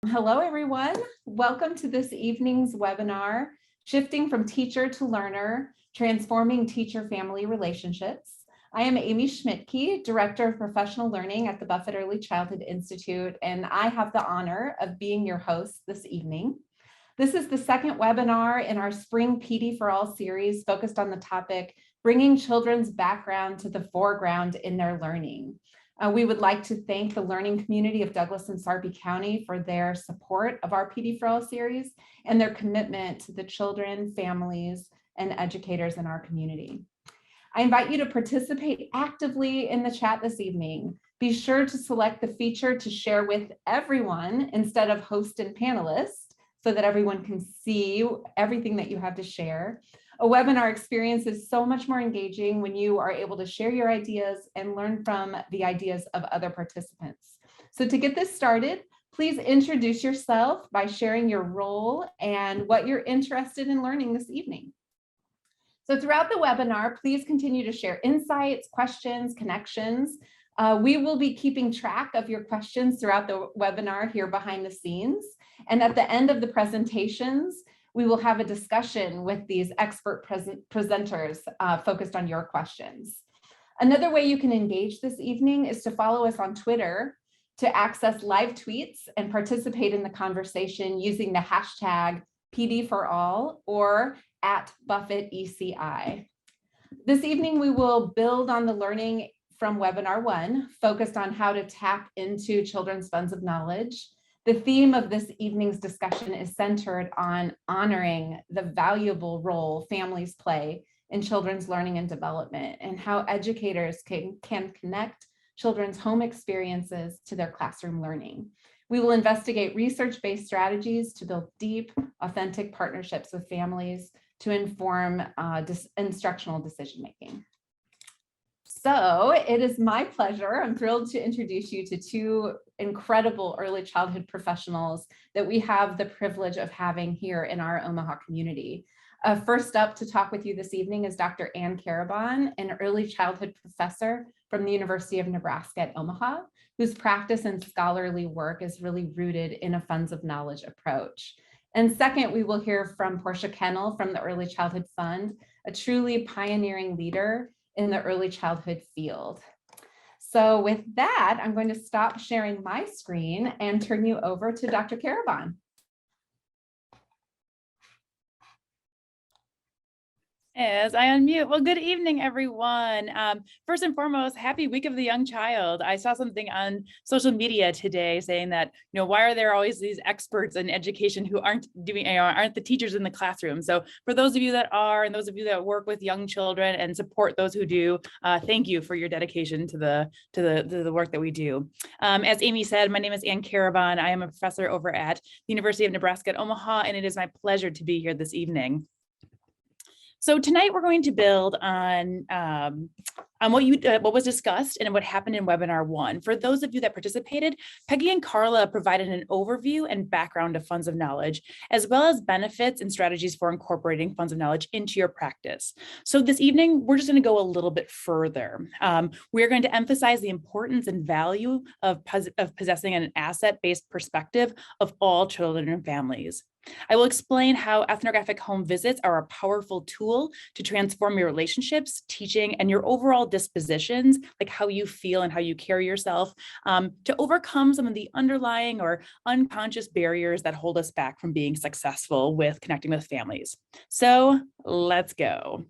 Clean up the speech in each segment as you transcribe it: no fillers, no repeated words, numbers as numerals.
Hello, everyone. Welcome to this evening's webinar, Shifting from Teacher to Learner, Transforming Teacher-Family Relationships. I am Amy Schmidtke, Director of Professional Learning at the Buffett Early Childhood Institute, and I have the honor of being your host this evening. This is the second webinar in our Spring PD for All series focused on the topic, bringing children's background to the foreground in their learning. We would like to thank the learning community of Douglas and Sarpy County for their support of our PD for All series and their commitment to the children, families, and educators in our community. I invite you to participate actively in the chat this evening. Be sure to select the feature to share with everyone instead of host and panelists so that everyone can see everything that you have to share. A webinar experience is so much more engaging when you are able to share your ideas and learn from the ideas of other participants. So to get this started, please introduce yourself by sharing your role and what you're interested in learning this evening. So throughout the webinar, please continue to share insights, questions, connections. We will be keeping track of your questions throughout the webinar here behind the scenes. And at the end of the presentations, we will have a discussion with these expert presenters focused on your questions. Another way you can engage this evening is to follow us on Twitter to access live tweets and participate in the conversation using the hashtag PD4All or @BuffettECI. This evening, we will build on the learning from webinar 1, focused on how to tap into children's funds of knowledge. The theme of this evening's discussion is centered on honoring the valuable role families play in children's learning and development and how educators can connect children's home experiences to their classroom learning. We will investigate research-based strategies to build deep, authentic partnerships with families to inform instructional decision-making. So it is my pleasure. I'm thrilled to introduce you to two incredible early childhood professionals that we have the privilege of having here in our Omaha community. First up to talk with you this evening is Dr. Ann Karabon, an early childhood professor from the University of Nebraska at Omaha, whose practice and scholarly work is really rooted in a funds of knowledge approach. And second, we will hear from Portia Kennel from the Early Childhood Fund, a truly pioneering leader in the early childhood field. So with that, I'm going to stop sharing my screen and turn you over to Dr. Karabon. As I unmute, well, good evening, everyone. First and foremost, happy Week of the Young Child. I saw something on social media today saying that, why are there always these experts in education who aren't doing, aren't the teachers in the classroom? So for those of you that are, and those of you that work with young children and support those who do, thank you for your dedication to the work that we do. As Amy said, my name is Ann Karabon. I am a professor over at the University of Nebraska at Omaha, and it is my pleasure to be here this evening. So tonight we're going to build on what was discussed and what happened in webinar 1. For those of you that participated, Peggy and Carla provided an overview and background of funds of knowledge, as well as benefits and strategies for incorporating funds of knowledge into your practice. So this evening, we're just going to go a little bit further. We're going to emphasize the importance and value of possessing an asset-based perspective of all children and families. I will explain how ethnographic home visits are a powerful tool to transform your relationships, teaching, and your overall dispositions, like how you feel and how you carry yourself, to overcome some of the underlying or unconscious barriers that hold us back from being successful with connecting with families. So let's go.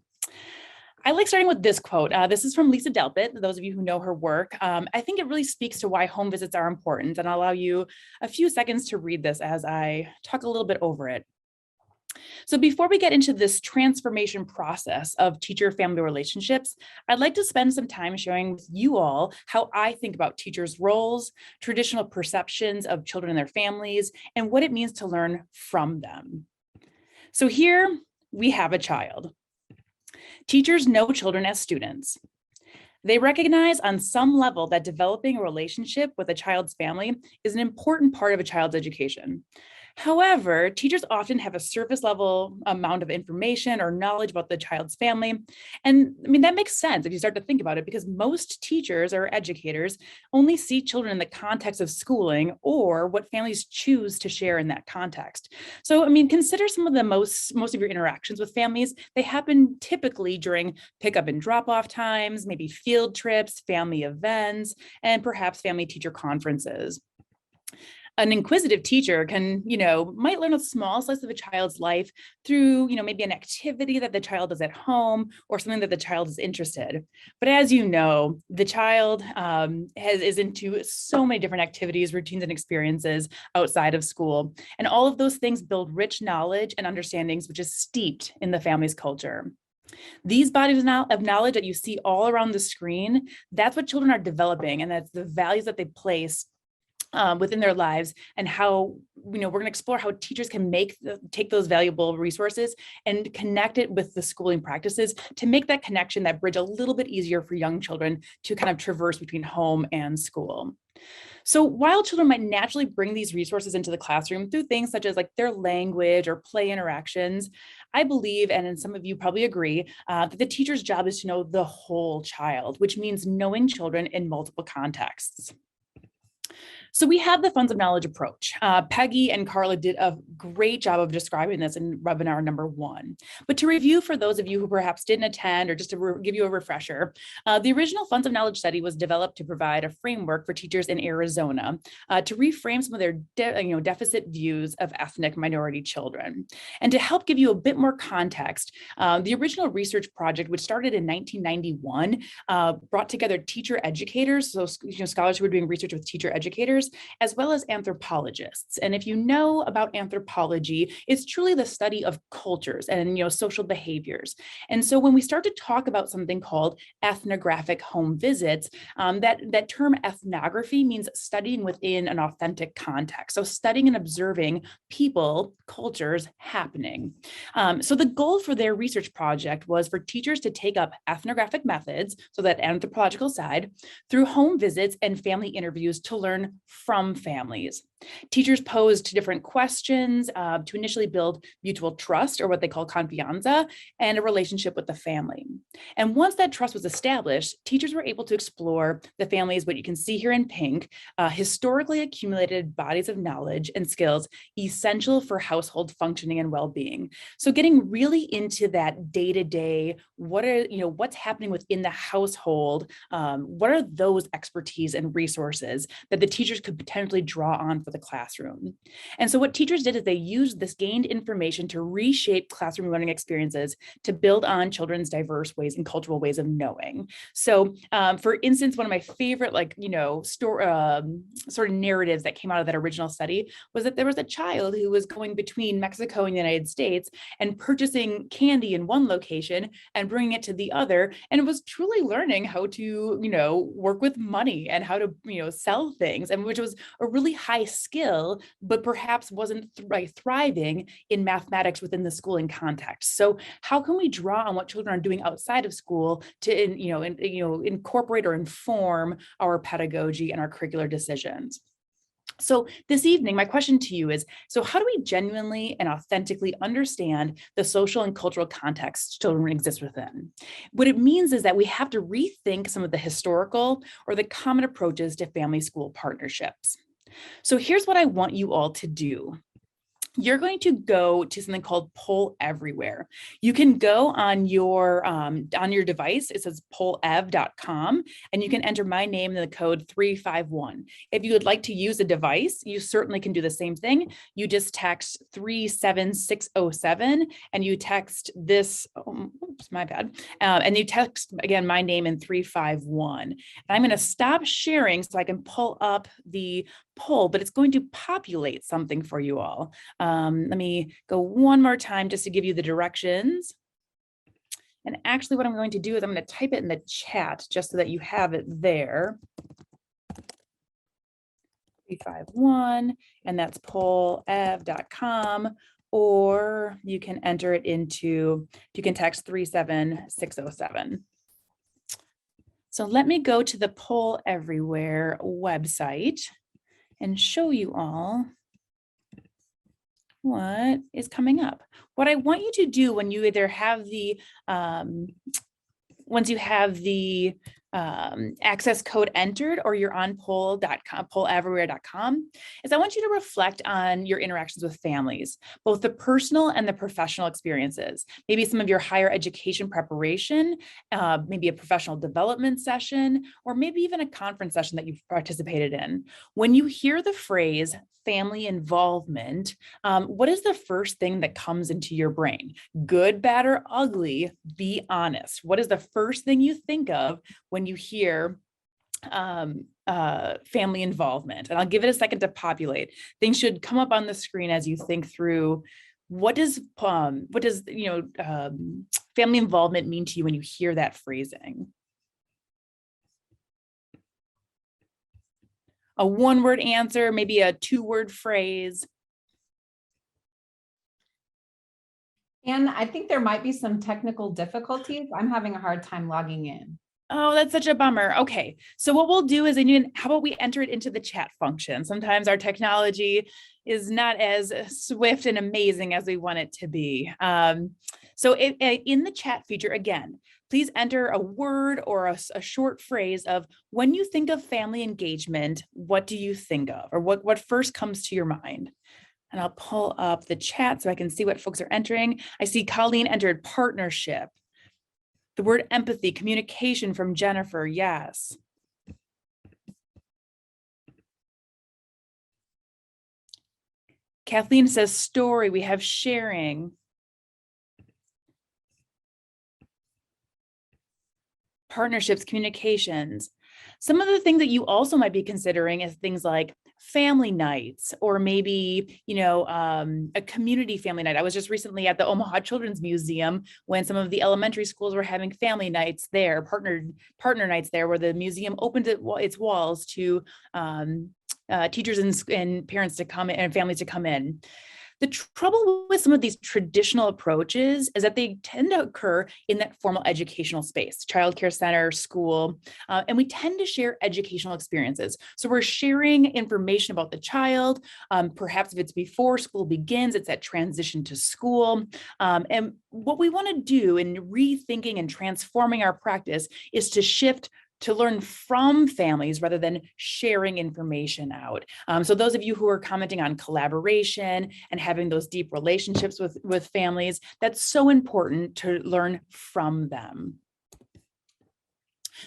I like starting with this quote. This is from Lisa Delpit, those of you who know her work. I think it really speaks to why home visits are important, and I'll allow you a few seconds to read this as I talk a little bit over it. So before we get into this transformation process of teacher-family relationships, I'd like to spend some time sharing with you all how I think about teachers' roles, traditional perceptions of children and their families, and what it means to learn from them. So here we have a child. Teachers know children as students. They recognize on some level that developing a relationship with a child's family is an important part of a child's education. However, teachers often have a surface level amount of information or knowledge about the child's family. And I mean, that makes sense if you start to think about it, because most teachers or educators only see children in the context of schooling or what families choose to share in that context. So, I mean, consider some of the most of your interactions with families. They happen typically during pickup and drop off times, maybe field trips, family events, and perhaps family teacher conferences. An inquisitive teacher can, might learn a small slice of a child's life through, maybe an activity that the child does at home or something that the child is interested. But as you know, the child is into so many different activities, routines, and experiences outside of school. And all of those things build rich knowledge and understandings, which is steeped in the family's culture. These bodies of knowledge that you see all around the screen, that's what children are developing, and that's the values that they place within their lives, and how, we're going to explore how teachers can take those valuable resources and connect it with the schooling practices to make that connection, that bridge, a little bit easier for young children to kind of traverse between home and school. So while children might naturally bring these resources into the classroom through things such as like their language or play interactions, I believe, and some of you probably agree, that the teacher's job is to know the whole child, which means knowing children in multiple contexts. So we have the funds of knowledge approach. Peggy and Carla did a great job of describing this in webinar number 1. But to review for those of you who perhaps didn't attend, or just to give you a refresher, the original funds of knowledge study was developed to provide a framework for teachers in Arizona to reframe some of their deficit views of ethnic minority children. And to help give you a bit more context, the original research project, which started in 1991, brought together teacher educators, so scholars who were doing research with teacher educators, as well as anthropologists. And if you know about anthropology, it's truly the study of cultures and social behaviors. And so when we start to talk about something called ethnographic home visits, that term ethnography means studying within an authentic context. So studying and observing people, cultures happening. So the goal for their research project was for teachers to take up ethnographic methods, so that anthropological side, through home visits and family interviews to learn from families. Teachers posed different questions to initially build mutual trust, or what they call confianza, and a relationship with the family. And once that trust was established, teachers were able to explore the families, what you can see here in pink, historically accumulated bodies of knowledge and skills essential for household functioning and well-being. So getting really into that day-to-day, what's happening within the household, what are those expertise and resources that the teachers could potentially draw on for the classroom. And so what teachers did is they used this gained information to reshape classroom learning experiences to build on children's diverse ways and cultural ways of knowing. So for instance, one of my favorite sort of narratives that came out of that original study was that there was a child who was going between Mexico and the United States and purchasing candy in one location and bringing it to the other, and was truly learning how to work with money and how to sell things, and which was a really high skill, but perhaps wasn't thriving in mathematics within the schooling context. So how can we draw on what children are doing outside of school to incorporate or inform our pedagogy and our curricular decisions? So this evening, my question to you is, so how do we genuinely and authentically understand the social and cultural context children exist within? What it means is that we have to rethink some of the historical or the common approaches to family-school partnerships. So here's what I want you all to do. You're going to go to something called Poll Everywhere. You can go on your device. It says pollev.com, and you can enter my name in the code 351. If you would like to use a device, you certainly can do the same thing. You just text 37607, and you text this. Oops, my bad. And you text again my name in 351. And I'm going to stop sharing so I can pull up the poll, but it's going to populate something for you all. Let me go one more time just to give you the directions. And actually what I'm going to do is I'm going to type it in the chat just so that you have it there. 351, and that's pollev.com, or you can enter it into, you can text 37607. So let me go to the Poll Everywhere website and show you all what is coming up? What I want you to do when you either have the, once you have the access code entered or you're on poll.com, polleverywhere.com, is I want you to reflect on your interactions with families, both the personal and the professional experiences, maybe some of your higher education preparation, maybe a professional development session, or maybe even a conference session that you've participated in. When you hear the phrase family involvement, what is the first thing that comes into your brain? Good, bad, or ugly, be honest. What is the first thing you think of when you hear family involvement? And I'll give it a second to populate. Things should come up on the screen as you think through what does family involvement mean to you when you hear that phrasing? A one-word answer, maybe a two-word phrase. And I think there might be some technical difficulties. I'm having a hard time logging in. Oh, that's such a bummer. Okay, so what we'll do is, how about we enter it into the chat function? Sometimes our technology is not as swift and amazing as we want it to be. So in the chat feature, again, please enter a word or a short phrase of when you think of family engagement, what do you think of? Or what first comes to your mind? And I'll pull up the chat so I can see what folks are entering. I see Colleen entered partnership. The word empathy, communication from Jennifer, yes. Kathleen says story, we have sharing. Partnerships, communications. Some of the things that you also might be considering is things like family nights, or maybe, a community family night. I was just recently at the Omaha Children's Museum when some of the elementary schools were having family nights there, partner nights there, where the museum opened its walls to teachers and parents to come in and families to come in. The trouble with some of these traditional approaches is that they tend to occur in that formal educational space, childcare center, school, and we tend to share educational experiences. So we're sharing information about the child, perhaps if it's before school begins, it's that transition to school. And what we want to do in rethinking and transforming our practice is to shift to learn from families rather than sharing information out. So those of you who are commenting on collaboration and having those deep relationships with families, that's so important to learn from them.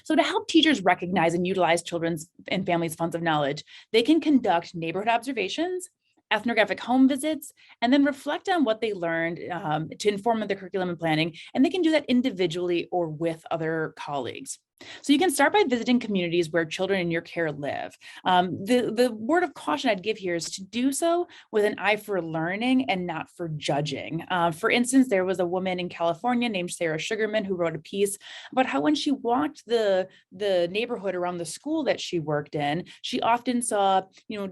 So to help teachers recognize and utilize children's and families' funds of knowledge, they can conduct neighborhood observations, ethnographic home visits, and then reflect on what they learned to inform their curriculum and planning. And they can do that individually or with other colleagues. So you can start by visiting communities where children in your care live. The word of caution I'd give here is to do so with an eye for learning and not for judging. For instance, there was a woman in California named Sarah Sugarman who wrote a piece about how when she walked the neighborhood around the school that she worked in, she often saw,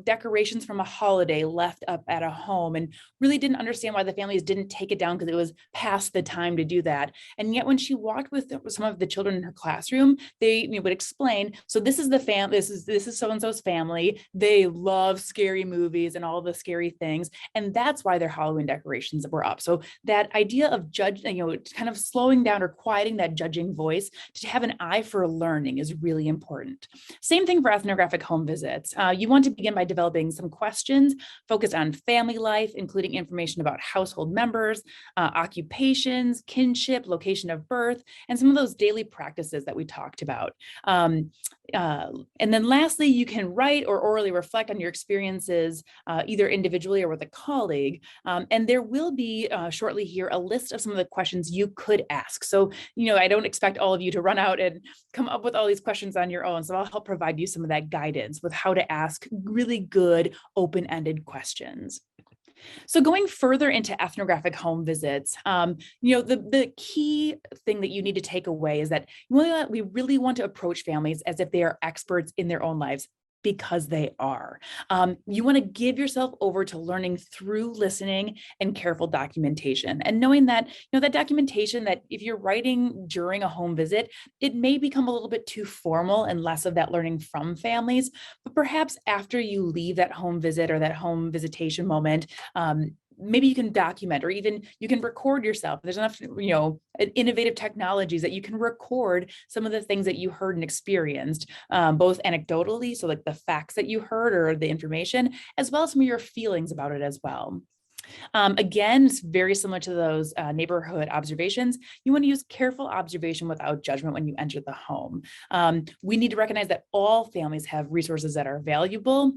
decorations from a holiday left up at a home and really didn't understand why the families didn't take it down because it was past the time to do that. And yet when she walked with some of the children in her classroom, they would explain, so this is the family, this is so-and-so's family. They love scary movies and all the scary things. And that's why their Halloween decorations were up. So that idea of kind of slowing down or quieting that judging voice to have an eye for learning is really important. Same thing for ethnographic home visits. You want to begin by developing some questions focused on family life, including information about household members, occupations, kinship, location of birth, and some of those daily practices that we talked about. And then lastly, you can write or orally reflect on your experiences, either individually or with a colleague. And there will be shortly here a list of some of the questions you could ask. So, I don't expect all of you to run out and come up with all these questions on your own. So I'll help provide you some of that guidance with how to ask really good open-ended questions. So going further into ethnographic home visits, the key thing that you need to take away is that we really want to approach families as if they are experts in their own lives, because they are. You want to give yourself over to learning through listening and careful documentation, and knowing that, that documentation, that if you're writing during a home visit, it may become a little bit too formal and less of that learning from families. But perhaps after you leave that home visit or that home visitation moment, maybe you can document, or even you can record yourself. There's enough, innovative technologies that you can record some of the things that you heard and experienced, both anecdotally, so like the facts that you heard or the information, as well as some of your feelings about it as well. Again, it's very similar to those neighborhood observations. You want to use careful observation without judgment when you enter the home. We need to recognize that all families have resources that are valuable.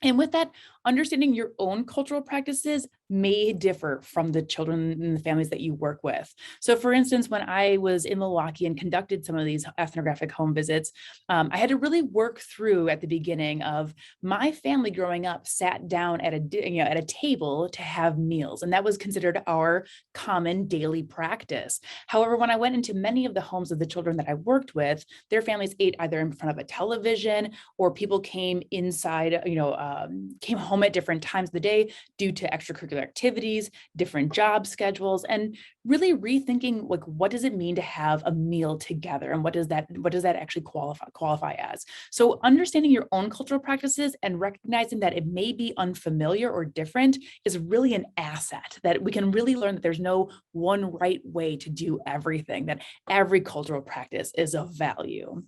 And with that, understanding your own cultural practices may differ from the children and the families that you work with. So for instance, when I was in Milwaukee and conducted some of these ethnographic home visits, I had to really work through at the beginning of my family growing up sat down at a table to have meals. And that was considered our common daily practice. However, when I went into many of the homes of the children that I worked with, their families ate either in front of a television, or people came inside, came home at different times of the day due to extracurricular activities, different job schedules, and really rethinking, like, what does it mean to have a meal together, and what does that actually qualify as? So understanding your own cultural practices and recognizing that it may be unfamiliar or different is really an asset, that we can really learn that there's no one right way to do everything, that every cultural practice is of value.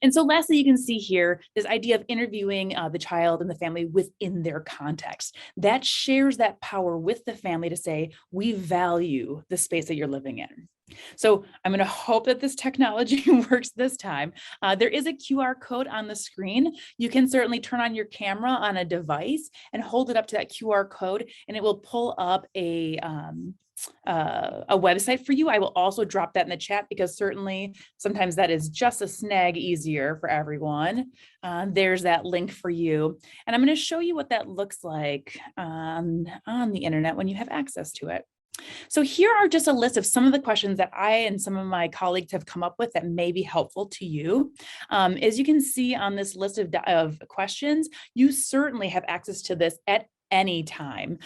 And so lastly, you can see here this idea of interviewing the child and the family within their context. That shares that power with the family to say, we value the space that you're living in. So I'm going to hope that this technology works this time. There is a QR code on the screen. You can certainly turn on your camera on a device and hold it up to that QR code, and it will pull up a website for you. I will also drop that in the chat, because certainly sometimes that is just a snag easier for everyone. There's that link for you. And I'm going to show you what that looks like on the internet when you have access to it. So here are just a list of some of the questions that I and some of my colleagues have come up with that may be helpful to you. As you can see on this list of questions, you certainly have access to this at any time.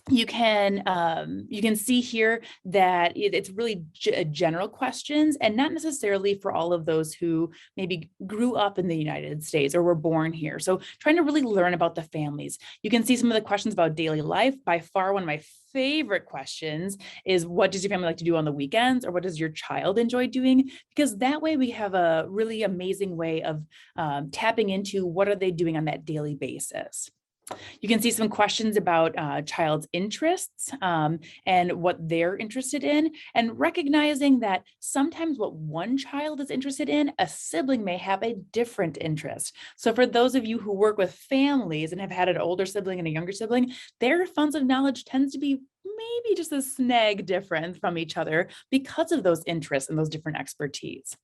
You can see here that it's really general questions, and not necessarily for all of those who maybe grew up in the United States or were born here. So trying to really learn about the families. You can see some of the questions about daily life. By far, one of my favorite questions is, what does your family like to do on the weekends, or what does your child enjoy doing? Because that way we have a really amazing way of tapping into what are they doing on that daily basis. You can see some questions about child's interests and what they're interested in, and recognizing that sometimes what one child is interested in, a sibling may have a different interest. So for those of you who work with families and have had an older sibling and a younger sibling, their funds of knowledge tends to be maybe just a snag different from each other because of those interests and those different expertise.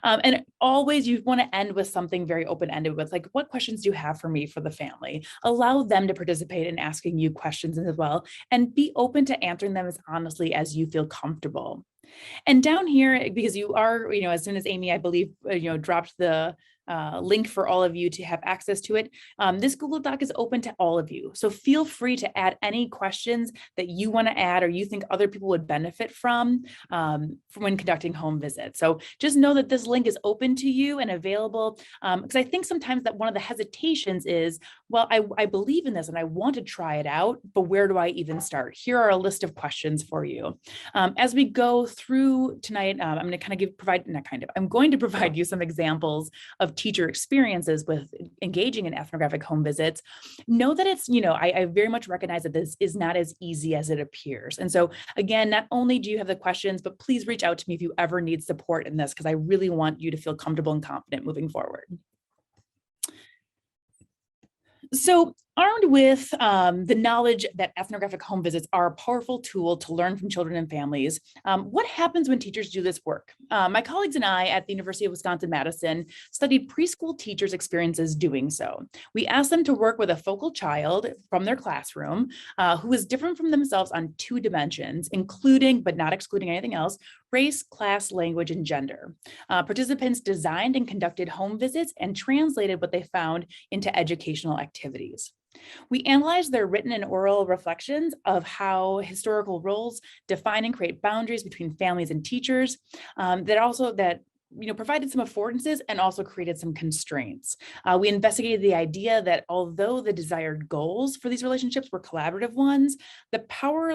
And always you want to end with something very open-ended with, like, what questions do you have for me for the family? Allow them to participate in asking you questions as well, and be open to answering them as honestly as you feel comfortable. And down here, because you are, as soon as Amy, I believe, dropped the link for all of you to have access to it, this Google Doc is open to all of you. So feel free to add any questions that you want to add or you think other people would benefit from when conducting home visits. So just know that this link is open to you and available, because I think sometimes that one of the hesitations is, well, I believe in this and I want to try it out, but where do I even start? Here are a list of questions for you. As we go through tonight, I'm going to I'm going to provide you some examples of teacher experiences with engaging in ethnographic home visits. Know that it's, I very much recognize that this is not as easy as it appears. And so again, not only do you have the questions, but please reach out to me if you ever need support in this, because I really want you to feel comfortable and confident moving forward. So armed with the knowledge that ethnographic home visits are a powerful tool to learn from children and families, what happens when teachers do this work? My colleagues and I at the University of Wisconsin-Madison studied preschool teachers' experiences doing so. We asked them to work with a focal child from their classroom who was different from themselves on 2 dimensions, including, but not excluding anything else, race, class, language, and gender. Participants designed and conducted home visits and translated what they found into educational activities. We analyzed their written and oral reflections of how historical roles define and create boundaries between families and teachers, that provided some affordances and also created some constraints. We investigated the idea that although the desired goals for these relationships were collaborative ones, the power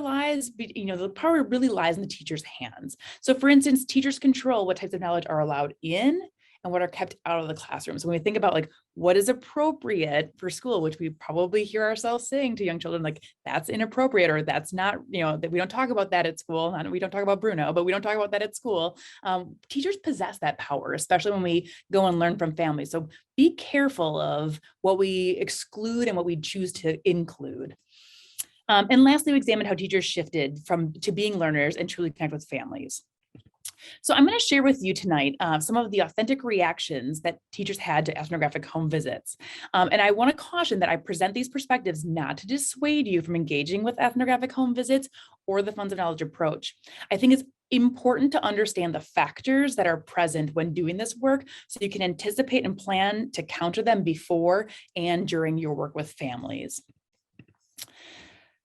really lies in the teacher's hands. So for instance, teachers control what types of knowledge are allowed in and what are kept out of the classroom. So when we think about like what is appropriate for school, which we probably hear ourselves saying to young children, like that's inappropriate, or that's not, that we don't talk about that at school. And we don't talk about Bruno, but we don't talk about that at school. Teachers possess that power, especially when we go and learn from families. So be careful of what we exclude and what we choose to include. And lastly, we examined how teachers shifted to being learners and truly connect with families. So I'm going to share with you tonight some of the authentic reactions that teachers had to ethnographic home visits. And I want to caution that I present these perspectives not to dissuade you from engaging with ethnographic home visits or the Funds of Knowledge approach. I think it's important to understand the factors that are present when doing this work so you can anticipate and plan to counter them before and during your work with families.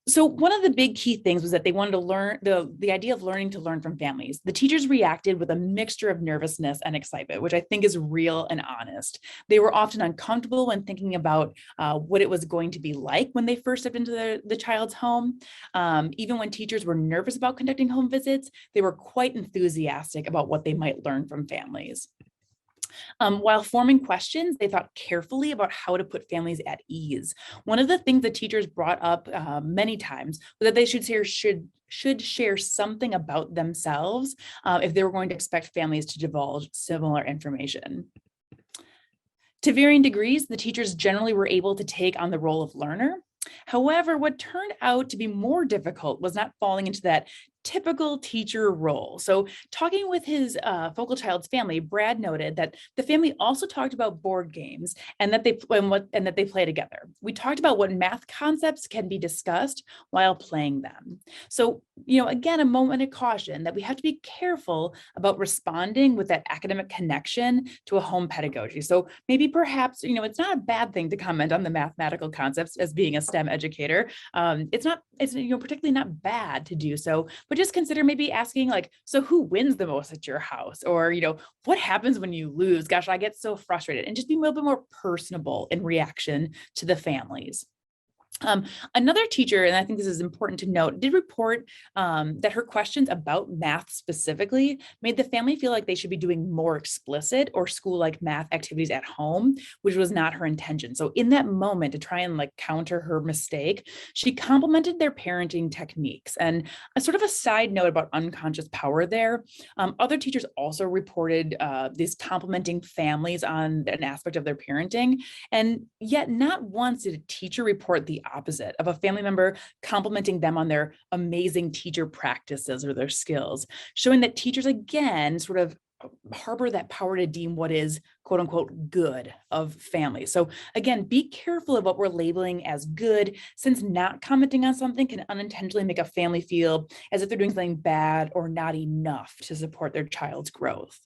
So one of the big key things was that they wanted to learn the idea of learning to learn from families. The teachers reacted with a mixture of nervousness and excitement, which I think is real and honest. They were often uncomfortable when thinking about what it was going to be like when they first stepped into the child's home. Even when teachers were nervous about conducting home visits, they were quite enthusiastic about what they might learn from families. While forming questions, they thought carefully about how to put families at ease. One of the things that teachers brought up many times was that they should share something about themselves if they were going to expect families to divulge similar information. To varying degrees, the teachers generally were able to take on the role of learner. However, what turned out to be more difficult was not falling into that typical teacher role. So talking with his focal child's family, Brad noted that the family also talked about board games and that they play together. We talked about what math concepts can be discussed while playing them. So, again, a moment of caution that we have to be careful about responding with that academic connection to a home pedagogy. So maybe perhaps, it's not a bad thing to comment on the mathematical concepts as being a STEM educator. It's particularly not bad to do so, but just consider maybe asking like, so who wins the most at your house? Or, what happens when you lose? Gosh, I get so frustrated, and just be a little bit more personable in reaction to the families. Another teacher, and I think this is important to note, did report that her questions about math specifically made the family feel like they should be doing more explicit or school-like math activities at home, which was not her intention. So in that moment, to try and counter her mistake, she complimented their parenting techniques. And a sort of a side note about unconscious power there, other teachers also reported these complimenting families on an aspect of their parenting. And yet not once did a teacher report the opposite of a family member complimenting them on their amazing teacher practices or their skills, showing that teachers, again, sort of harbor that power to deem what is quote unquote good of families. So again, be careful of what we're labeling as good, since not commenting on something can unintentionally make a family feel as if they're doing something bad or not enough to support their child's growth.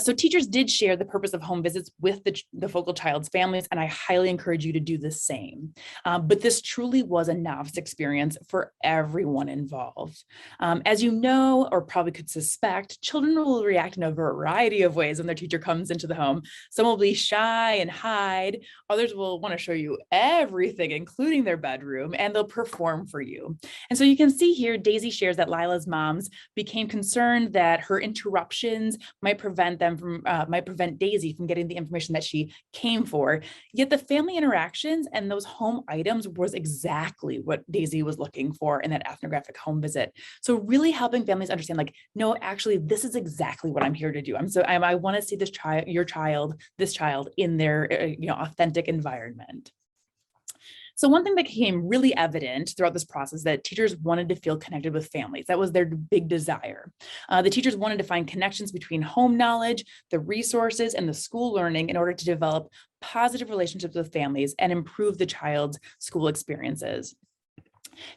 So teachers did share the purpose of home visits with the focal child's families, and I highly encourage you to do the same. But this truly was a novice experience for everyone involved. As you know, or probably could suspect, children will react in a variety of ways when their teacher comes into the home. Some will be shy and hide. Others will want to show you everything, including their bedroom, and they'll perform for you. And so you can see here, Daisy shares that Lila's moms became concerned that her interruptions might prevent Daisy from getting the information that she came for. Yet the family interactions and those home items was exactly what Daisy was looking for in that ethnographic home visit. So really helping families understand, no, actually, this is exactly what I'm here to do. I want to see this child in their authentic environment. So one thing that became really evident throughout this process that teachers wanted to feel connected with families. That was their big desire. The teachers wanted to find connections between home knowledge, the resources, and the school learning in order to develop positive relationships with families and improve the child's school experiences.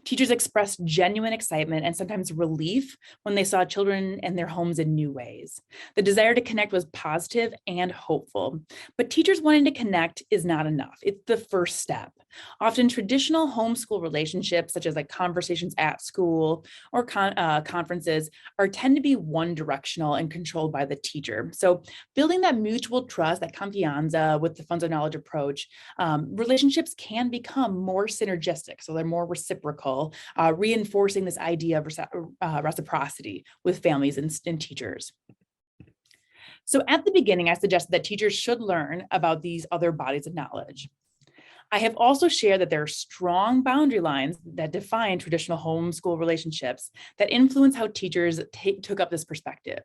Teachers expressed genuine excitement and sometimes relief when they saw children and their homes in new ways. The desire to connect was positive and hopeful, but teachers wanting to connect is not enough. It's the first step. Often traditional homeschool relationships, such as like conversations at school or conferences, tend to be one directional and controlled by the teacher. So building that mutual trust, that confianza with the funds of knowledge approach, relationships can become more synergistic. So they're more reciprocal, reinforcing this idea of reciprocity with families and teachers. So at the beginning, I suggested that teachers should learn about these other bodies of knowledge. I have also shared that there are strong boundary lines that define traditional homeschool relationships that influence how teachers took up this perspective.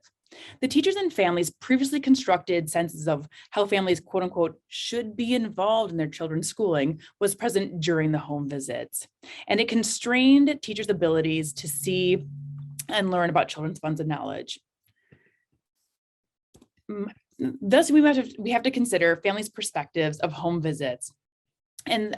The teachers and families previously constructed senses of how families, quote unquote, should be involved in their children's schooling was present during the home visits. And it constrained teachers' abilities to see and learn about children's funds of knowledge. Thus, we have to consider families' perspectives of home visits and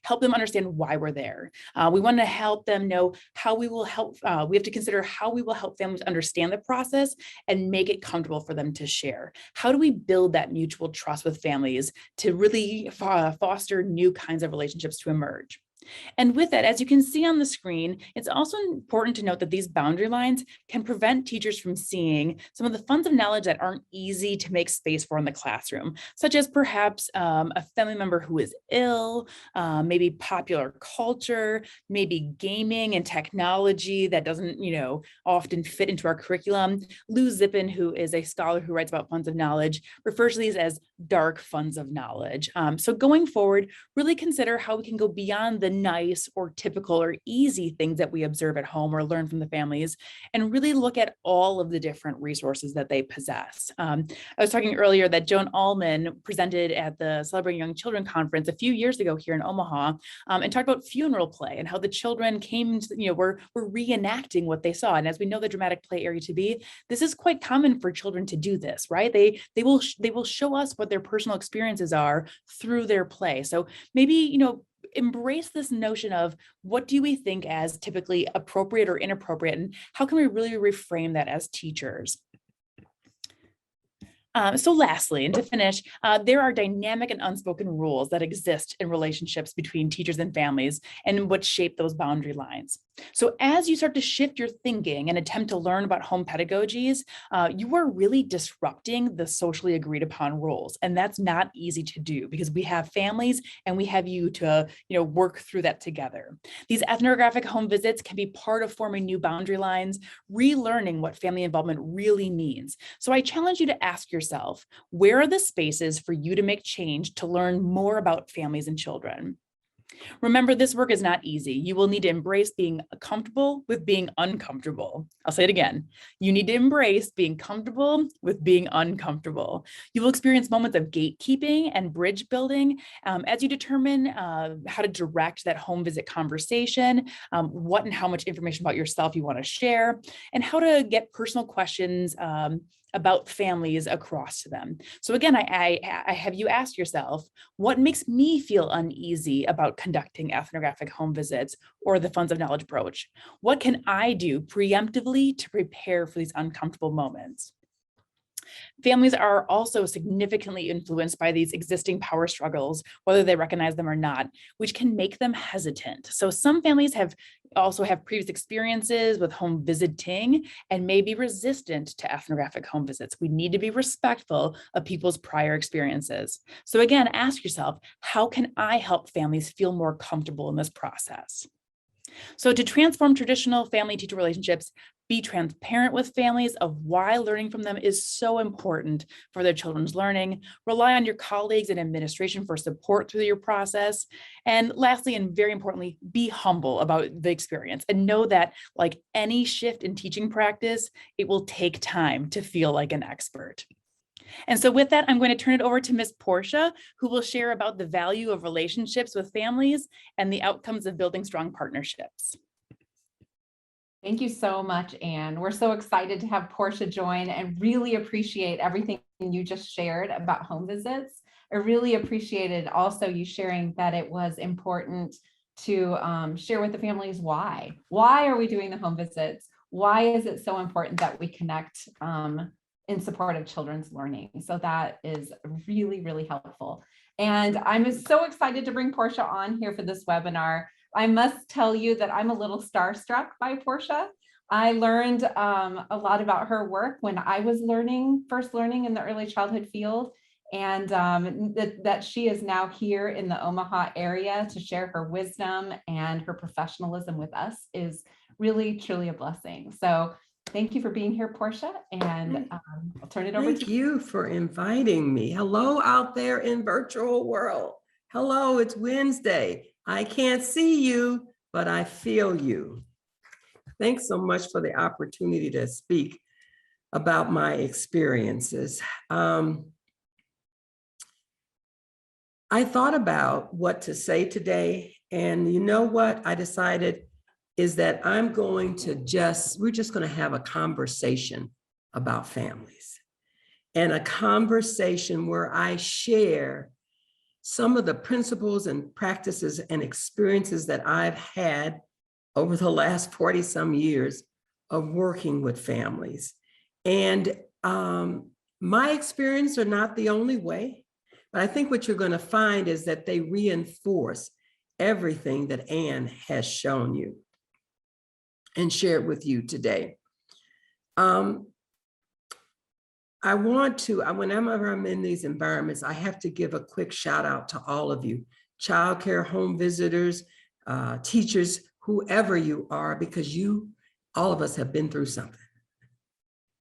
help them understand why we're there. We want to help them know how we will help. We have to consider how we will help families understand the process and make it comfortable for them to share. How do we build that mutual trust with families to really foster new kinds of relationships to emerge? And with that, as you can see on the screen, it's also important to note that these boundary lines can prevent teachers from seeing some of the funds of knowledge that aren't easy to make space for in the classroom, such as perhaps a family member who is ill, maybe popular culture, maybe gaming and technology that doesn't, often fit into our curriculum. Lou Zippin, who is a scholar who writes about funds of knowledge, refers to these as dark funds of knowledge. So going forward, really consider how we can go beyond the nice or typical or easy things that we observe at home or learn from the families, and really look at all of the different resources that they possess. I was talking earlier that Joan Allman presented at the Celebrating Young Children conference a few years ago here in Omaha, and talked about funeral play and how the children came to, were reenacting what they saw. And as we know the dramatic play area to be, this is quite common for children to do this, right? They will show us what their personal experiences are through their play. So maybe, embrace this notion of what do we think as typically appropriate or inappropriate, and how can we really reframe that as teachers? So lastly, and to finish, there are dynamic and unspoken rules that exist in relationships between teachers and families and what shape those boundary lines. So as you start to shift your thinking and attempt to learn about home pedagogies, you are really disrupting the socially agreed upon rules. And that's not easy to do because we have families and we have you to work through that together. These ethnographic home visits can be part of forming new boundary lines, relearning what family involvement really means. So I challenge you to ask yourself, where are the spaces for you to make change to learn more about families and children? Remember, this work is not easy. You will need to embrace being comfortable with being uncomfortable. I'll say it again. You need to embrace being comfortable with being uncomfortable. You will experience moments of gatekeeping and bridge building as you determine how to direct that home visit conversation, what and how much information about yourself you want to share, and how to get personal questions about families across to them. So again, I have you ask yourself, what makes me feel uneasy about conducting ethnographic home visits or the funds of knowledge approach? What can I do preemptively to prepare for these uncomfortable moments? Families are also significantly influenced by these existing power struggles, whether they recognize them or not, which can make them hesitant. So some families also have previous experiences with home visiting and may be resistant to ethnographic home visits. We need to be respectful of people's prior experiences. So again, ask yourself, how can I help families feel more comfortable in this process? So to transform traditional family-teacher relationships, be transparent with families of why learning from them is so important for their children's learning. Rely on your colleagues and administration for support through your process. And lastly, and very importantly, be humble about the experience and know that, like any shift in teaching practice, it will take time to feel like an expert. And so with that, I'm going to turn it over to Ms. Portia, who will share about the value of relationships with families and the outcomes of building strong partnerships. Thank you so much, Anne. We're so excited to have Portia join and really appreciate everything you just shared about home visits. I really appreciated also you sharing that it was important to share with the families why. Why are we doing the home visits? Why is it so important that we connect in support of children's learning? So that is really, really helpful. And I'm so excited to bring Portia on here for this webinar. I must tell you that I'm a little starstruck by Portia. I learned a lot about her work when I was first learning in the early childhood field, and that she is now here in the Omaha area to share her wisdom and her professionalism with us is really, truly a blessing. So thank you for being here, Portia, and I'll turn it over to you. Thank you for inviting me. Hello out there in virtual world. Hello, it's Wednesday. I can't see you, but I feel you. Thanks so much for the opportunity to speak about my experiences. I thought about what to say today, and you know what I decided is that we're just going to have a conversation about families, and a conversation where I share some of the principles and practices and experiences that I've had over the last 40 some years of working with families. And my experience are not the only way, but I think what you're going to find is that they reinforce everything that Anne has shown you and shared with you today. I want to, whenever I'm in these environments, I have to give a quick shout out to all of you, childcare, home visitors, teachers, whoever you are, because all of us have been through something.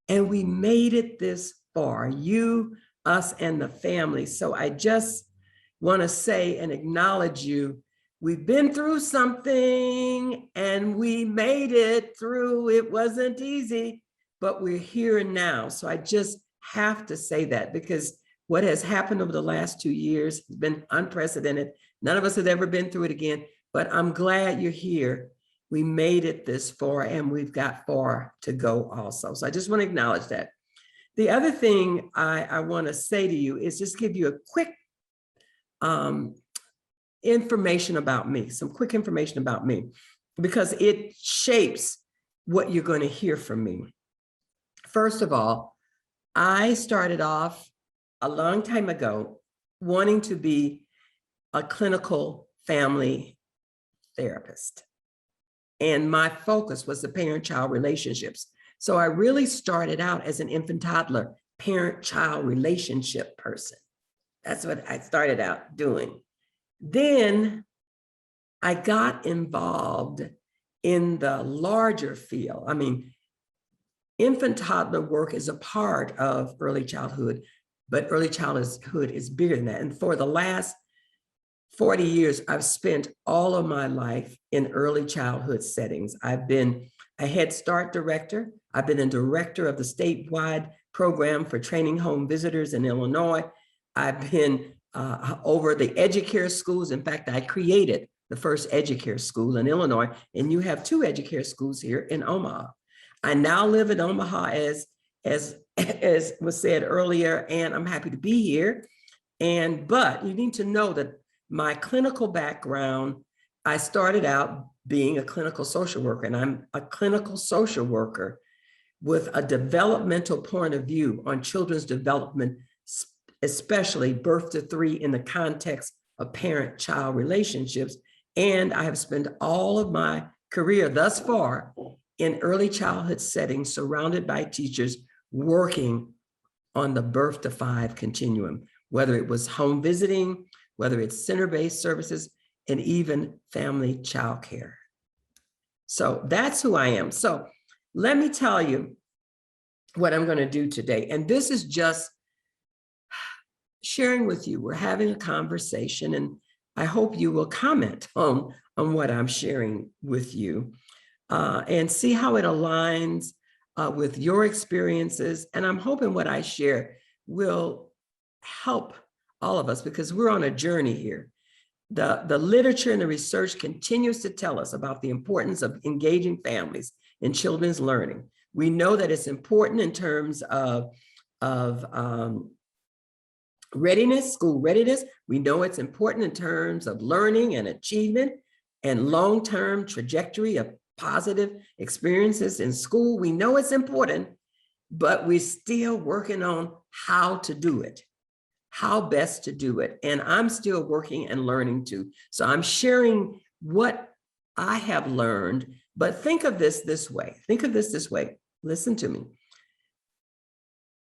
And we made it this far, you, us, and the family. So I just want to say and acknowledge you. We've been through something and we made it through. It wasn't easy, but we're here now. So I just have to say that, because what has happened over the last 2 years has been unprecedented. None of us have ever been through it again, but I'm glad you're here. We made it this far and we've got far to go also. So I just want to acknowledge that. The other thing I want to say to you is just give you a quick information about me, some quick information about me, because it shapes what you're going to hear from me. First of all, I started off a long time ago wanting to be a clinical family therapist. And my focus was the parent-child relationships. So I really started out as an infant toddler parent-child relationship person. That's what I started out doing. Then I got involved in the larger field. I mean, infant toddler work is a part of early childhood, but early childhood is bigger than that. And for the last 40 years, I've spent all of my life in early childhood settings. I've been a Head Start director. I've been a director of the statewide program for training home visitors in Illinois. I've been over the EduCare schools. In fact, I created the first EduCare school in Illinois, and you have 2 EduCare schools here in Omaha. I now live in Omaha, as was said earlier, and I'm happy to be here. But you need to know that my clinical background, I started out being a clinical social worker, and I'm a clinical social worker with a developmental point of view on children's development, especially birth to 3 in the context of parent-child relationships. And I have spent all of my career thus far in early childhood settings, surrounded by teachers working on the birth to 5 continuum, whether it was home visiting, whether it's center-based services, and even family childcare. So that's who I am. So let me tell you what I'm going to do today. And this is just sharing with you. We're having a conversation, and I hope you will comment on what I'm sharing with you and see how it aligns with your experiences. And I'm hoping what I share will help all of us, because we're on a journey here. The literature and the research continues to tell us about the importance of engaging families in children's learning. We know that it's important in terms of readiness, school readiness. We know it's important in terms of learning and achievement. and long-term trajectory of positive experiences in school. We know it's important, but we're still working on how to do it, how best to do it. And I'm still working and learning too. So I'm sharing what I have learned, but think of this way. Think of this way. Listen to me.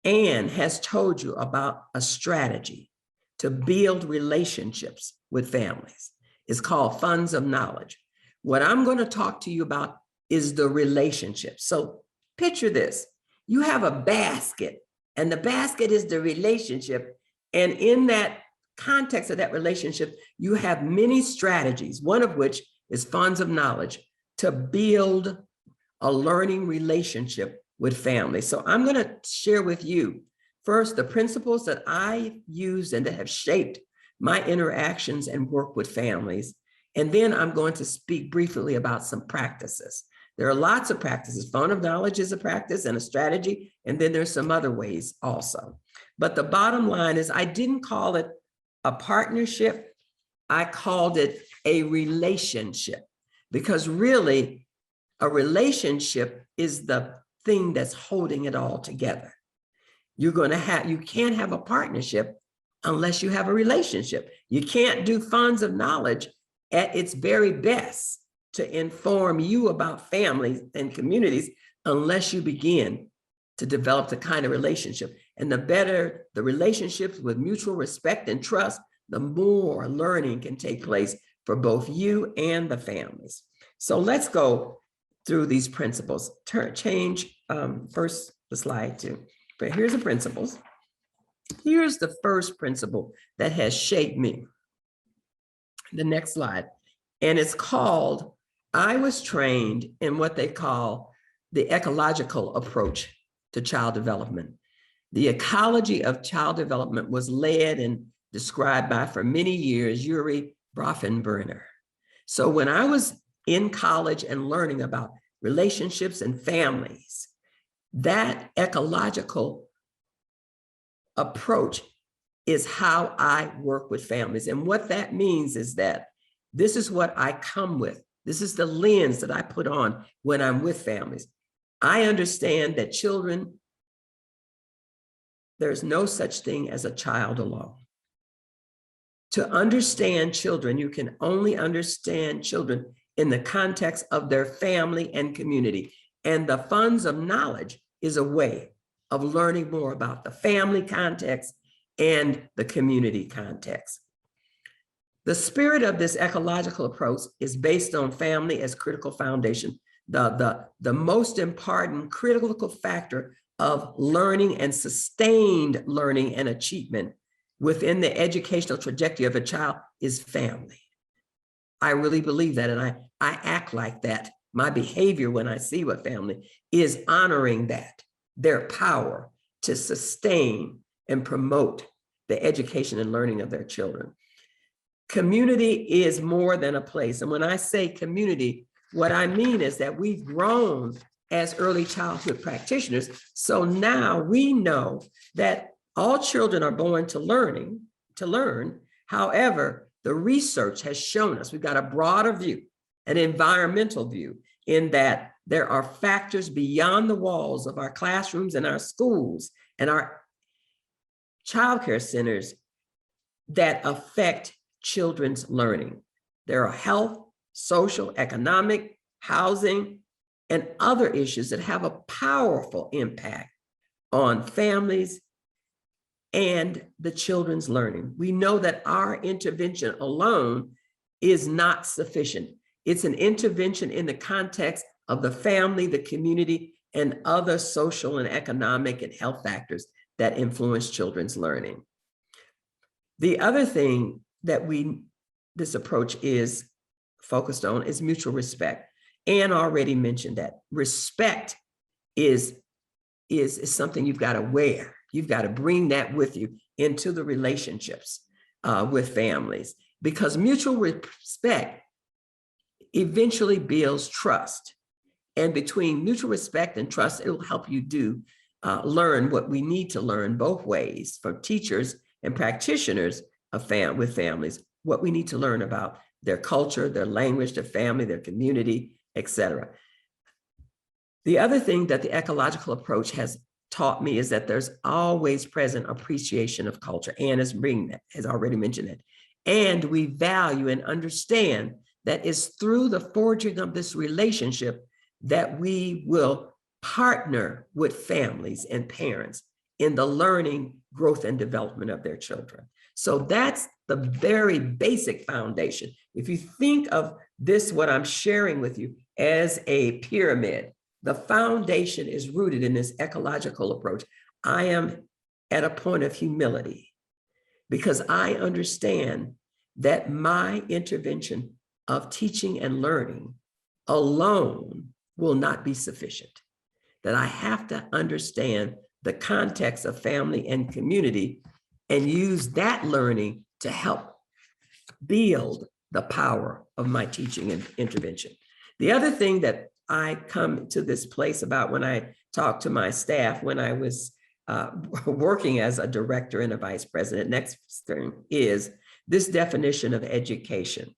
Anne has told you about a strategy to build relationships with families. It's called funds of knowledge. What I'm going to talk to you about is the relationship. So picture this. You have a basket, and the basket is the relationship. And in that context of that relationship, you have many strategies, one of which is funds of knowledge to build a learning relationship with families. So I'm going to share with you first the principles that I use and that have shaped my interactions and work with families. And then I'm going to speak briefly about some practices. There are lots of practices. Fund of knowledge is a practice and a strategy, and then there's some other ways also. But the bottom line is I didn't call it a partnership. I called it a relationship, because really a relationship is the thing that's holding it all together. You can't have a partnership unless you have a relationship. You can't do funds of knowledge at its very best to inform you about families and communities unless you begin to develop the kind of relationship. And the better the relationships with mutual respect and trust, the more learning can take place for both you and the families. So let's go through these principles. Change first the slide too. But here's the principles. Here's the first principle that has shaped me. The next slide. And it's called, I was trained in what they call the ecological approach to child development. The ecology of child development was led and described by, for many years, Yuri Brofenbrenner. So when I was in college and learning about relationships and families, that ecological approach is how I work with families. And what that means is that this is what I come with. This is the lens that I put on when I'm with families. I understand that children, there's no such thing as a child alone. To understand children, you can only understand children in the context of their family and community. And the funds of knowledge is a way of learning more about the family context and the community context. The spirit of this ecological approach is based on family as critical foundation, the most important critical factor of learning and sustained learning and achievement within the educational trajectory of a child is family. I really believe that, and I act like that. My behavior when I see what family is honoring that, their power to sustain and promote the education and learning of their children. Community is more than a place. And when I say community, what I mean is that we've grown as early childhood practitioners. So now we know that all children are born to learn. However, the research has shown us, we've got a broader view, an environmental view, in that there are factors beyond the walls of our classrooms and our schools and our childcare centers that affect children's learning. There are health, social, economic, housing, and other issues that have a powerful impact on families and the children's learning. We know that our intervention alone is not sufficient. It's an intervention in the context of the family, the community, and other social and economic and health factors that influence children's learning. The other thing that this approach is focused on is mutual respect. Anne already mentioned that. Respect is something you've got to wear. You've got to bring that with you into the relationships with families, because mutual respect eventually builds trust. And between mutual respect and trust, it will help you learn what we need to learn both ways, for teachers and practitioners with families. what we need to learn about their culture, their language, their family, their community, etc. The other thing that the ecological approach has taught me is that there's always present appreciation of culture. Anne has already mentioned it. And we value and understand that it's through the forging of this relationship that we will partner with families and parents in the learning, growth, and development of their children. So that's the very basic foundation. If you think of this, what I'm sharing with you, as a pyramid, the foundation is rooted in this ecological approach. I am at a point of humility because I understand that my intervention of teaching and learning alone will not be sufficient, that I have to understand the context of family and community and use that learning to help build the power of my teaching and intervention. The other thing that I come to this place about when I talk to my staff, when I was working as a director and a vice president, next thing is this definition of education.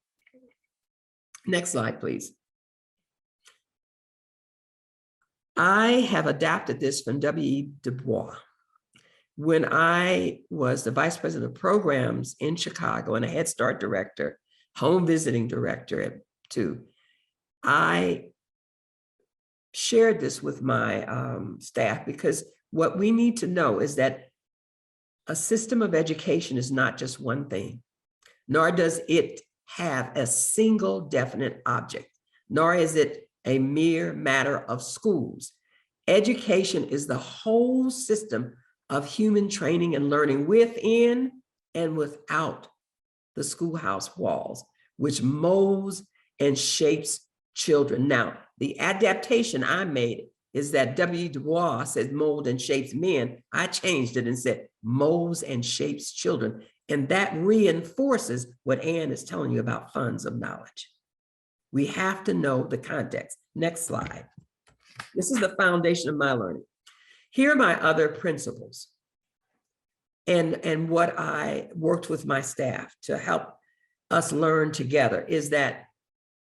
Next slide, please. I have adapted this from W.E. Du Bois. When I was the vice president of programs in Chicago and a Head Start director, home visiting director too, I shared this with my staff because what we need to know is that a system of education is not just one thing, nor does it have a single definite object, nor is it a mere matter of schools. Education is the whole system of human training and learning within and without the schoolhouse walls, which molds and shapes children. Now, the adaptation I made is that W. Du Bois said mold and shapes men. I changed it and said molds and shapes children. And that reinforces what Anne is telling you about funds of knowledge. We have to know the context. Next slide. This is the foundation of my learning. Here are my other principles and what I worked with my staff to help us learn together is that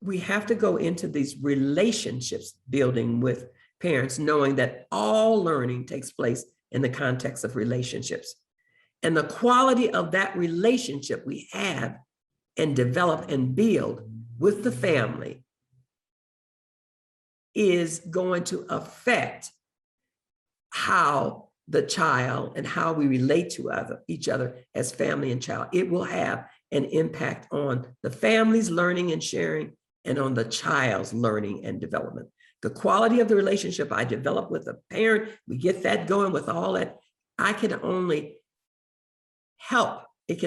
we have to go into these relationships building with parents, knowing that all learning takes place in the context of relationships. And the quality of that relationship we have and develop and build with the family is going to affect how the child and how we relate to each other as family and child. It will have an impact on the family's learning and sharing and on the child's learning and development. The quality of the relationship I develop with a parent, we get that going with all that, it can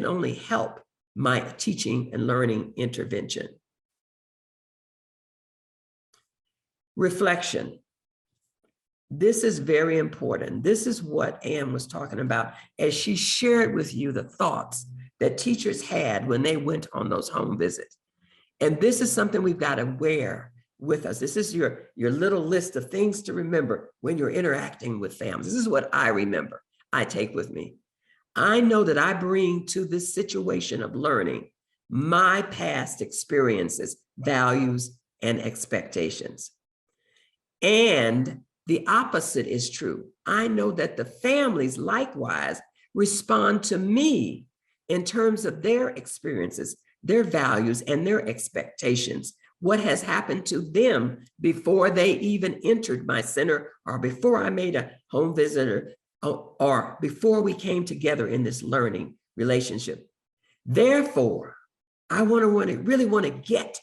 only help my teaching and learning intervention. Reflection. This is very important. This is what Anne was talking about as she shared with you the thoughts that teachers had when they went on those home visits. And this is something we've got to wear with us. This is your little list of things to remember when you're interacting with families. This is what I remember, I take with me. I know that I bring to this situation of learning my past experiences, values, and expectations. And the opposite is true. I know that the families likewise respond to me in terms of their experiences, their values, and their expectations. What has happened to them before they even entered my center or before I made a home visit or before we came together in this learning relationship. Therefore, I really want to get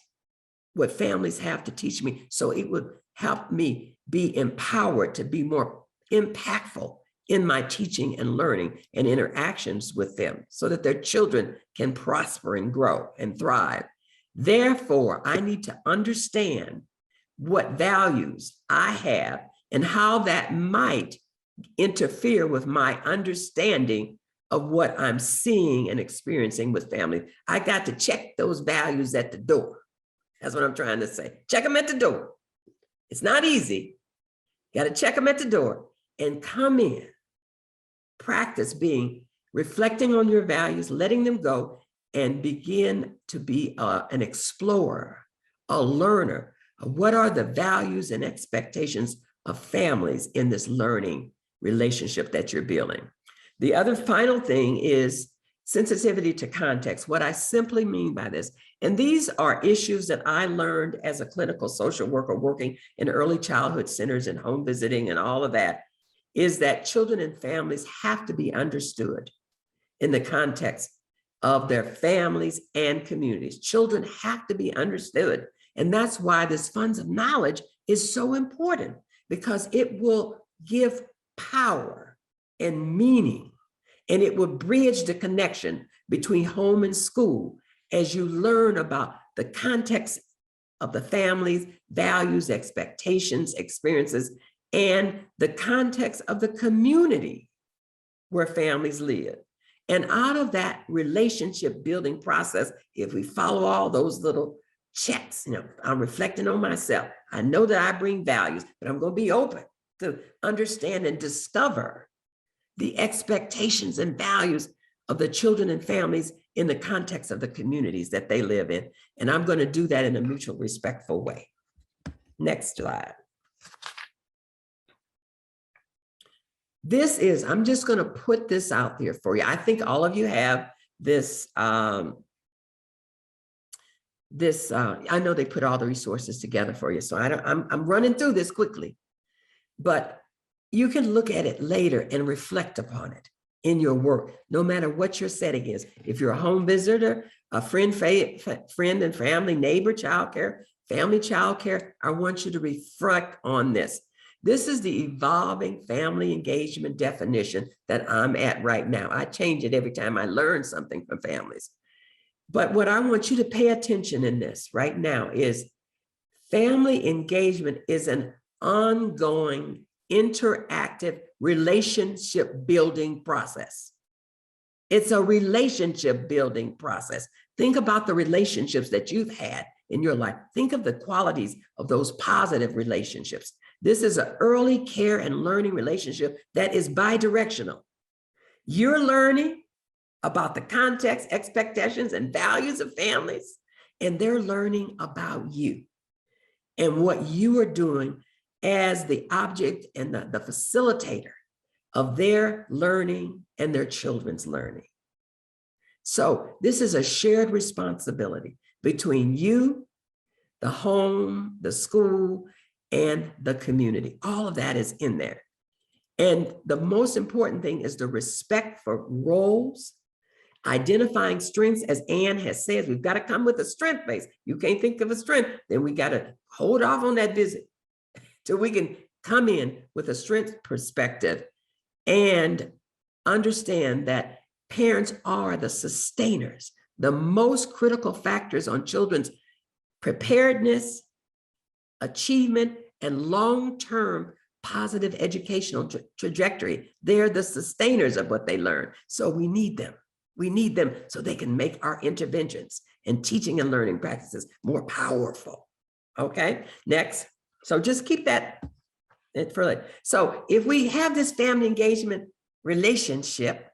what families have to teach me so it would help me be empowered to be more impactful in my teaching and learning and interactions with them so that their children can prosper and grow and thrive. Therefore, I need to understand what values I have and how that might interfere with my understanding of what I'm seeing and experiencing with family. I got to check those values at the door. That's what I'm trying to say. Check them at the door. It's not easy. Got to check them at the door and come in. Practice reflecting on your values, letting them go, and begin to be an explorer, a learner of what are the values and expectations of families in this learning relationship that you're building. The other final thing is sensitivity to context. What I simply mean by this, and these are issues that I learned as a clinical social worker working in early childhood centers and home visiting and all of that, is that children and families have to be understood in the context of their families and communities. Children have to be understood. And that's why this funds of knowledge is so important, because it will give power and meaning, and it will bridge the connection between home and school as you learn about the context of the family's values, expectations, experiences, and the context of the community where families live. And out of that relationship building process, if we follow all those little checks, I'm reflecting on myself. I know that I bring values, but I'm going to be open to understand and discover the expectations and values of the children and families in the context of the communities that they live in. And I'm going to do that in a mutual, respectful way. Next slide. I'm just going to put this out there for you. I think all of you have this, I know they put all the resources together for you, so I'm running through this quickly, but you can look at it later and reflect upon it in your work, no matter what your setting is. If you're a home visitor, a friend and family, neighbor, childcare, family childcare, I want you to reflect on this. This is the evolving family engagement definition that I'm at right now. I change it every time I learn something from families. But what I want you to pay attention in this right now is family engagement is an ongoing, interactive relationship building process. It's a relationship building process. Think about the relationships that you've had in your life. Think of the qualities of those positive relationships. This is an early care and learning relationship that is bidirectional. You're learning about the context, expectations, and values of families, and they're learning about you and what you are doing as the object and the facilitator of their learning and their children's learning. So this is a shared responsibility between you, the home, the school, and the community. All of that is in there. And the most important thing is the respect for roles, identifying strengths. As Ann has said, we've got to come with a strength base. You can't think of a strength, then we got to hold off on that visit till we can come in with a strength perspective and understand that parents are the sustainers, the most critical factors on children's preparedness, achievement, and long-term positive educational trajectory. They're the sustainers of what they learn. So we need them. We need them so they can make our interventions and teaching and learning practices more powerful. Okay, next. So just keep that for later. So if we have this family engagement relationship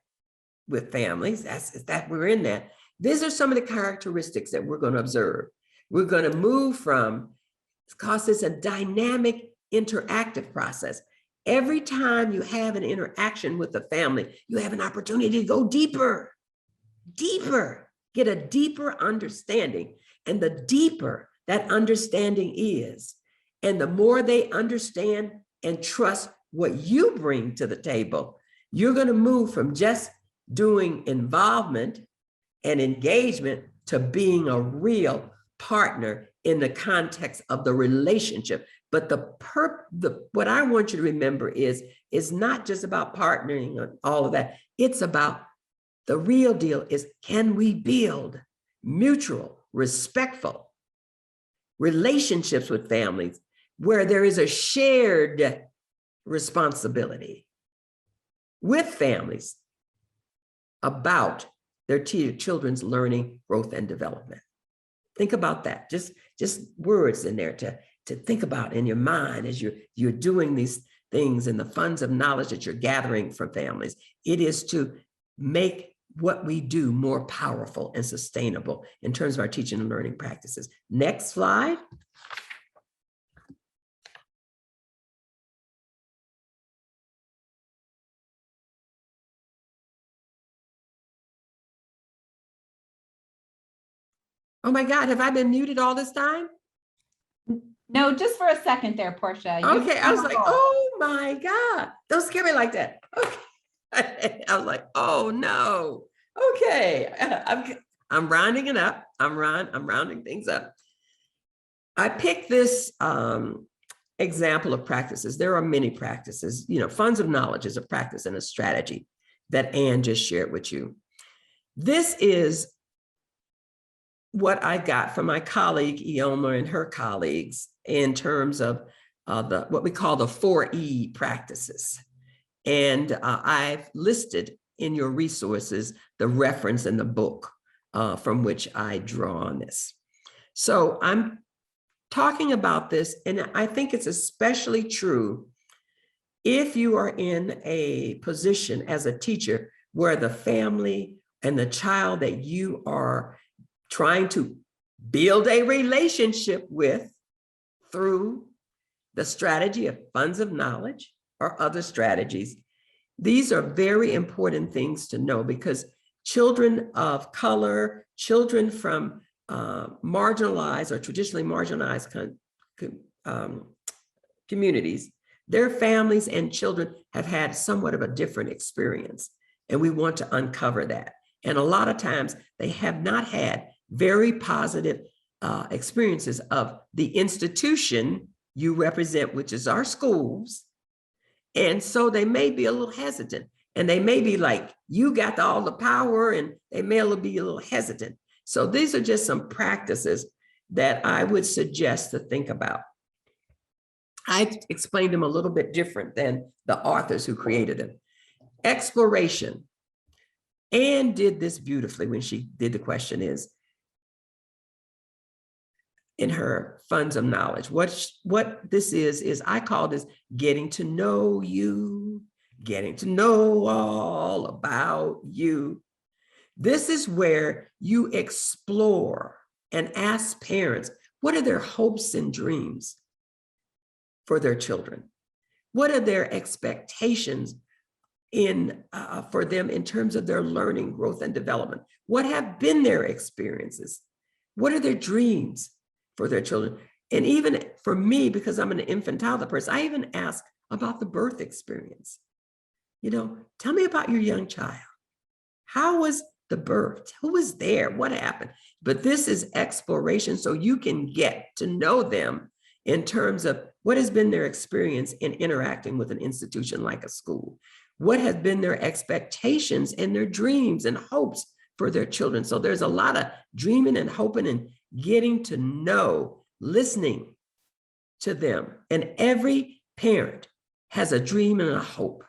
with families, that we're in that, these are some of the characteristics that we're going to observe. We're going to move from, because it's a dynamic, interactive process. Every time you have an interaction with the family, you have an opportunity to go deeper, get a deeper understanding. And the deeper that understanding is, and the more they understand and trust what you bring to the table, you're going to move from just doing involvement and engagement to being a real partner in the context of the relationship. But what I want you to remember is not just about partnering and all of that. It's about the real deal is, can we build mutual, respectful relationships with families where there is a shared responsibility with families about their children's learning, growth, and development. Think about that. Just words in there to think about in your mind as you're doing these things and the funds of knowledge that you're gathering from families. It is to make what we do more powerful and sustainable in terms of our teaching and learning practices. Next slide. Oh my God, have I been muted all this time? No, just for a second there, Portia. You've Okay, I been was on like, roll. oh my God, don't scare me like that. Okay, I was like, oh no. Okay, I'm rounding it up. I'm rounding things up. I picked this example of practices. There are many practices. You know, funds of knowledge is a practice and a strategy that Ann just shared with you. This is what I got from my colleague Eoma and her colleagues in terms of what we call the 4E practices. And I've listed in your resources the reference in the book from which I draw on this. So I'm talking about this, and I think it's especially true if you are in a position as a teacher where the family and the child that you are trying to build a relationship with through the strategy of funds of knowledge or other strategies. These are very important things to know, because children of color, children from marginalized or traditionally marginalized communities, their families and children have had somewhat of a different experience. And we want to uncover that. And a lot of times they have not had very positive experiences of the institution you represent, which is our schools. And so they may be a little hesitant, and they may be like, you got all the power, and they may be a little hesitant. So these are just some practices that I would suggest to think about. I explained them a little bit different than the authors who created them. Exploration. Anne did this beautifully when she did the question is, in her funds of knowledge. What this is I call this getting to know you, getting to know all about you. This is where you explore and ask parents, what are their hopes and dreams for their children? What are their expectations for them in terms of their learning, growth, and development? What have been their experiences? What are their dreams for their children? And even for me, because I'm an infantile person, I even ask about the birth experience. You know, tell me about your young child. How was the birth? Who was there? What happened? But this is exploration, so you can get to know them in terms of what has been their experience in interacting with an institution like a school. What has been their expectations and their dreams and hopes for their children? So there's a lot of dreaming and hoping and getting to know, listening to them. And every parent has a dream and a hope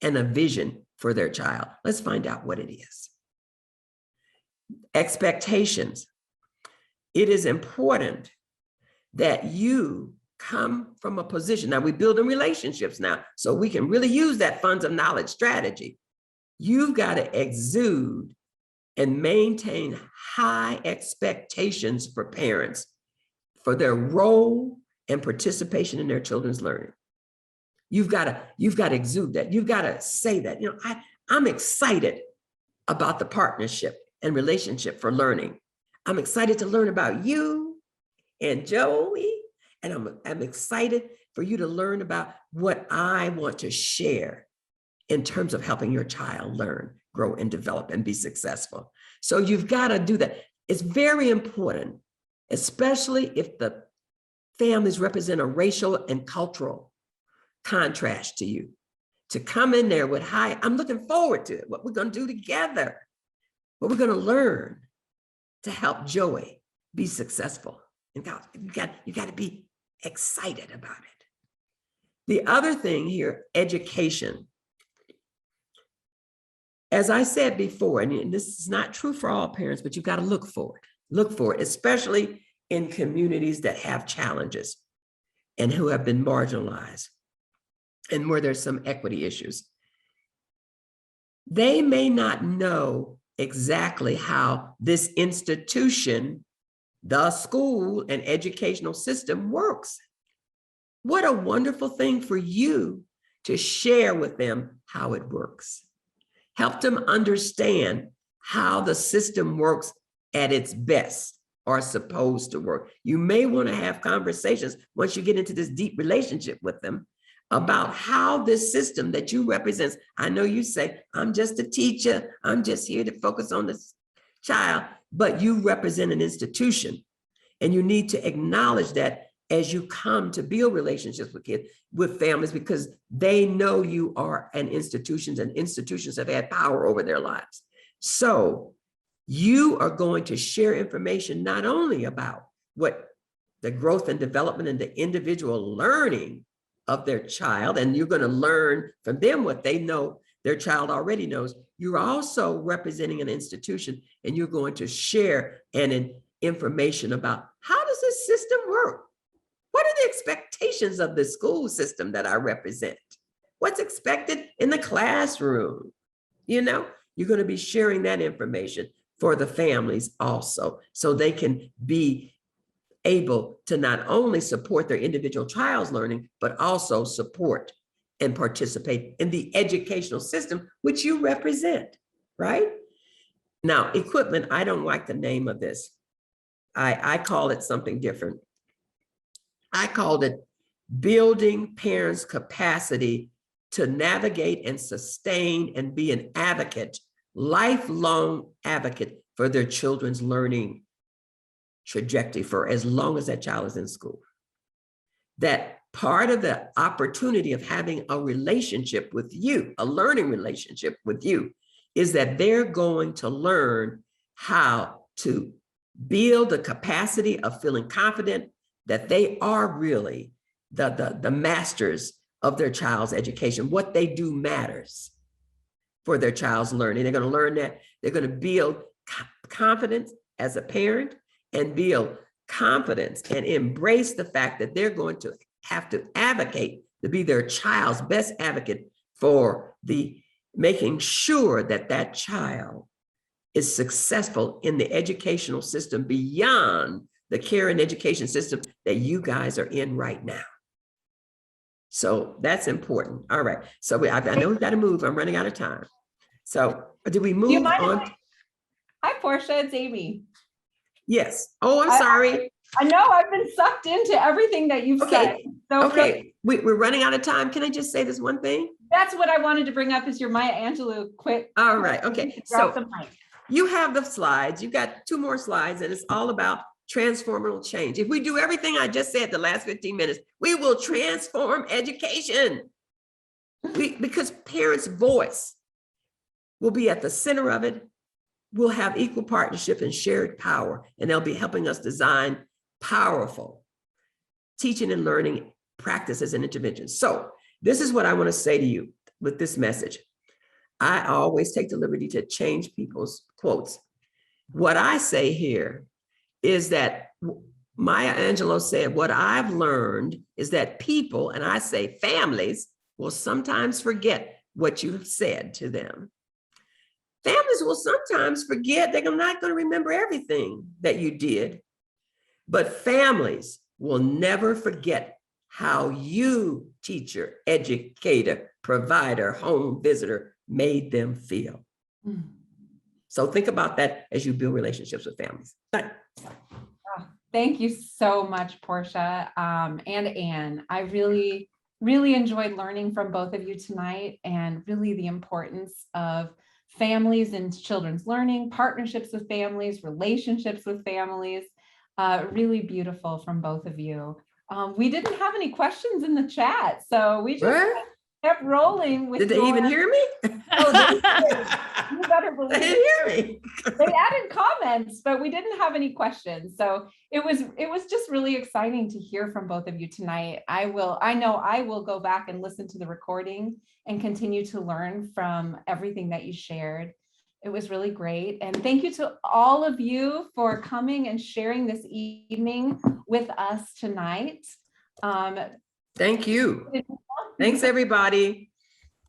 and a vision for their child. Let's find out what it is. Expectations. It is important that you come from a position. Now we're building relationships now, so we can really use that funds of knowledge strategy. You've got to exude and maintain high expectations for parents for their role and participation in their children's learning. You've got to exude that. You've got to say that, you know, I'm excited about the partnership and relationship for learning. I'm excited to learn about you and Joey, and I'm excited for you to learn about what I want to share in terms of helping your child learn, grow, and develop and be successful. So you've got to do that. It's very important, especially if the families represent a racial and cultural contrast to you, to come in there with high, I'm looking forward to it, what we're going to do together, what we're going to learn to help Joey be successful. And God, you got to be excited about it. The other thing here, education. As I said before, and this is not true for all parents, but you've got to look for it, especially in communities that have challenges and who have been marginalized and where there's some equity issues. they may not know exactly how this institution, the school and educational system works. What a wonderful thing for you to share with them how it works. Help them understand how the system works at its best or supposed to work. You may want to have conversations once you get into this deep relationship with them about how this system that you represent. I know you say, I'm just a teacher, I'm just here to focus on this child, but you represent an institution, and you need to acknowledge that as you come to build relationships with kids, with families, because they know you are an institution, and institutions have had power over their lives. So you are going to share information not only about what the growth and development and the individual learning of their child, and you're going to learn from them what they know their child already knows. You're also representing an institution, and you're going to share an information about how does this system work? What are the expectations of the school system that I represent? What's expected in the classroom? You know, you're going to be sharing that information for the families also, so they can be able to not only support their individual child's learning, but also support and participate in the educational system which you represent, right? Now, equipment, I don't like the name of this. I call it something different. I called it building parents' capacity to navigate and sustain and be an advocate, lifelong advocate for their children's learning trajectory for as long as that child is in school. That part of the opportunity of having a relationship with you, a learning relationship with you, is that they're going to learn how to build the capacity of feeling confident that they are really the masters of their child's education. What they do matters for their child's learning. They're going to learn that. They're going to build confidence as a parent, and build confidence and embrace the fact that they're going to have to advocate to be their child's best advocate for the making sure that that child is successful in the educational system beyond the care and education system that you guys are in right now. So that's important. All right. So I know we've got to move. I'm running out of time. So did we move on? Hi, Portia. It's Amy. Yes. Oh, I'm sorry. I know I've been sucked into everything that you've said. So okay. We're running out of time. Can I just say this one thing? That's what I wanted to bring up is your Maya Angelou quit. All right. Okay. So you have the slides. You got 2 more slides, and it's all about transformational change. If we do everything I just said the last 15 minutes, we will transform education. Because parents' voice will be at the center of it. We'll have equal partnership and shared power, and they'll be helping us design powerful teaching and learning practices and interventions. So this is what I want to say to you with this message. I always take the liberty to change people's quotes. What I say here is that Maya Angelou said, what I've learned is that people, and I say families, will sometimes forget what you have said to them. Families will sometimes forget. They're not going to remember everything that you did, but families will never forget how you, teacher, educator, provider, home visitor, made them feel. So think about that as you build relationships with families. Thank you so much, Portia and Anne. I really enjoyed learning from both of you tonight, and really the importance of families and children's learning, partnerships with families, relationships with families. Really beautiful from both of you. We didn't have any questions in the chat, so we just kept rolling with. Did they even hear me? Oh, they did. You better believe they didn't hear me. They added comments, but we didn't have any questions. So it was just really exciting to hear from both of you tonight. I know I will go back and listen to the recording and continue to learn from everything that you shared. It was really great. And thank you to all of you for coming and sharing this evening with us tonight. Thank you. Thanks, everybody.